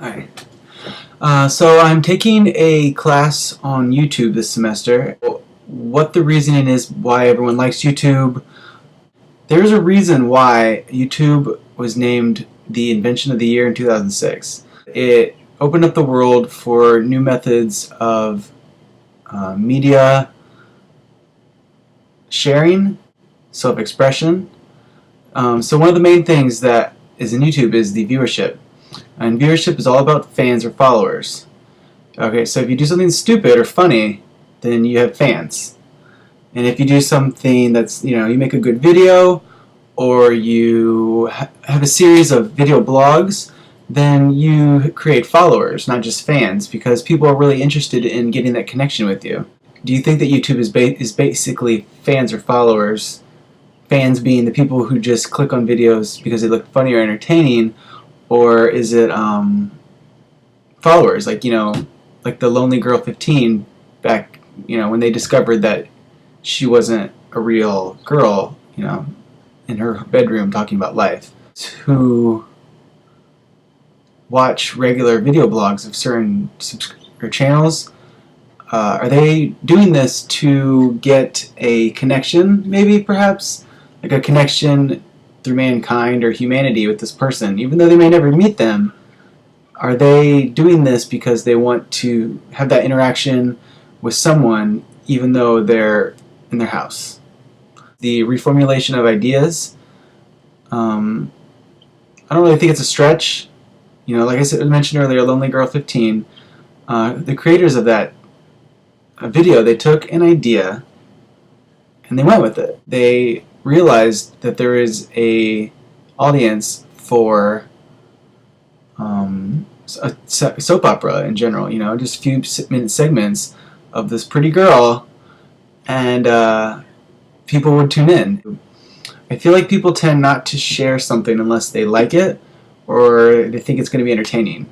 Alright. So I'm taking a class on YouTube this semester. What the reasoning is why everyone likes YouTube. There's a reason why YouTube was named the invention of the year in 2006. It opened up the world for new methods of media sharing, self-expression. So one of the main things that is in YouTube is the viewership. And viewership is all about fans or followers. Okay, so if you do something stupid or funny, then you have fans. And if you do something that's, you make a good video, or you have a series of video blogs, then you create followers, not just fans, because people are really interested in getting that connection with you. Do you think that YouTube is basically fans or followers? Fans being the people who just click on videos because they look funny or entertaining, or is it followers, like like the Lonely Girl 15 back, when they discovered that she wasn't a real girl, in her bedroom talking about life, who watch regular video blogs of certain channels. Are they doing this to get a connection, maybe, perhaps? Like a connection through mankind or humanity with this person, even though they may never meet them? Are they doing this because they want to have that interaction with someone, even though they're in their house? The reformulation of ideas, I don't really think it's a stretch. Like I mentioned earlier, Lonely Girl 15, the creators of that video, they took an idea and they went with it. They realized that there is a audience for a soap opera in general, just a few minute segments of this pretty girl, and people would tune in. I feel like people tend not to share something unless they like it or they think it's going to be entertaining.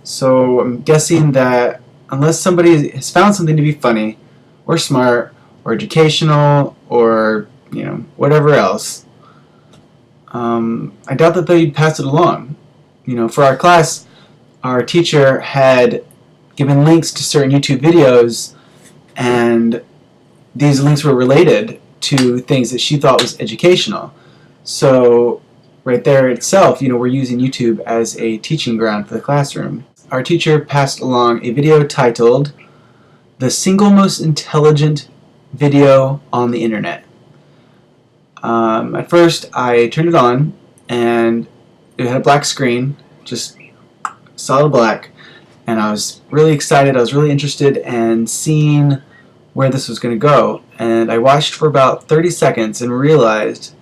So I'm guessing that unless somebody has found something to be funny or smart or educational or whatever else, I doubt that they'd pass it along. For our class, our teacher had given links to certain YouTube videos, and these links were related to things that she thought was educational. So right there itself, we're using YouTube as a teaching ground for the classroom. Our teacher passed along a video titled "The Single Most Intelligent Video on the Internet." At first, I turned it on, and it had a black screen, just solid black, and I was really excited. I was really interested in seeing where this was going to go, and I watched for about 30 seconds and realized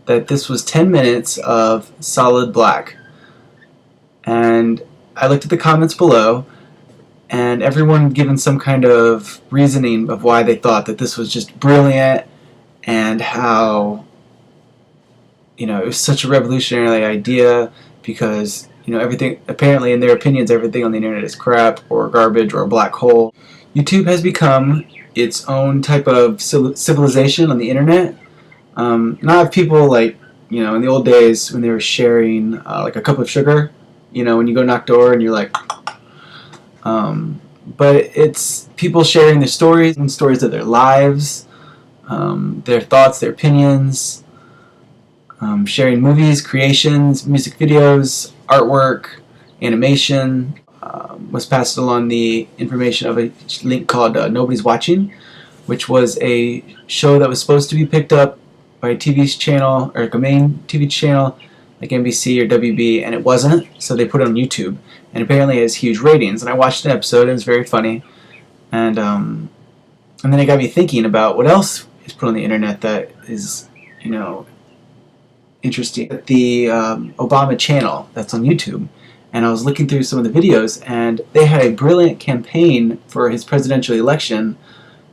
that this was 10 minutes of solid black. And I looked at the comments below, and everyone given some kind of reasoning of why they thought that this was just brilliant, and how it was such a revolutionary idea because everything, apparently in their opinions, everything on the internet is crap or garbage or a black hole. YouTube has become its own type of civilization on the internet. Not of people like in the old days when they were sharing like a cup of sugar, when you go knock door and you're like, but it's people sharing their stories and stories of their lives, their thoughts, their opinions, sharing movies, creations, music videos, artwork, animation. Was passed along the information of a link called Nobody's Watching, which was a show that was supposed to be picked up by a TV channel, or a main TV channel like NBC or WB, and it wasn't, so they put it on YouTube, and apparently it has huge ratings. And I watched an episode, and it was very funny, and then it got me thinking about what else is put on the internet that is, interesting. The Obama channel that's on YouTube, and I was looking through some of the videos, and they had a brilliant campaign for his presidential election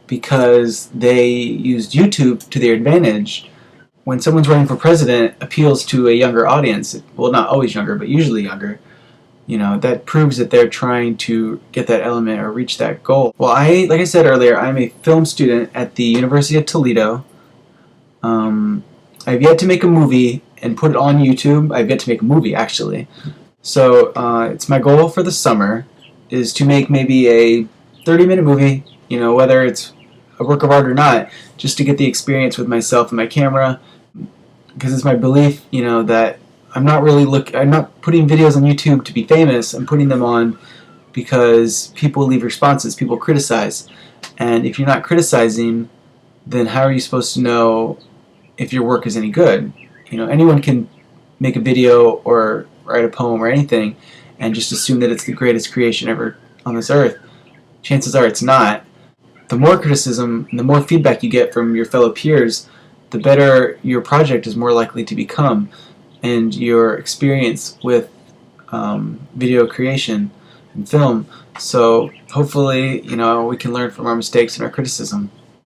because they used YouTube to their advantage. When someone's running for president, appeals to a younger audience, well, not always younger, but usually younger, that proves that they're trying to get that element or reach that goal. Well, like I said earlier, I'm a film student at the University of Toledo. I've yet to make a movie and put it on YouTube. I've yet to make a movie, actually. So it's my goal for the summer is to make maybe a 30-minute movie, whether it's a work of art or not, just to get the experience with myself and my camera, because it's my belief, that I'm not putting videos on YouTube to be famous. I'm putting them on because people leave responses, people criticize. And if you're not criticizing, then how are you supposed to know if your work is any good? Anyone can make a video or write a poem or anything and just assume that it's the greatest creation ever on this earth. Chances are it's not. The more criticism and the more feedback you get from your fellow peers, the better your project is more likely to become, and your experience with video creation and film. So hopefully, we can learn from our mistakes and our criticism.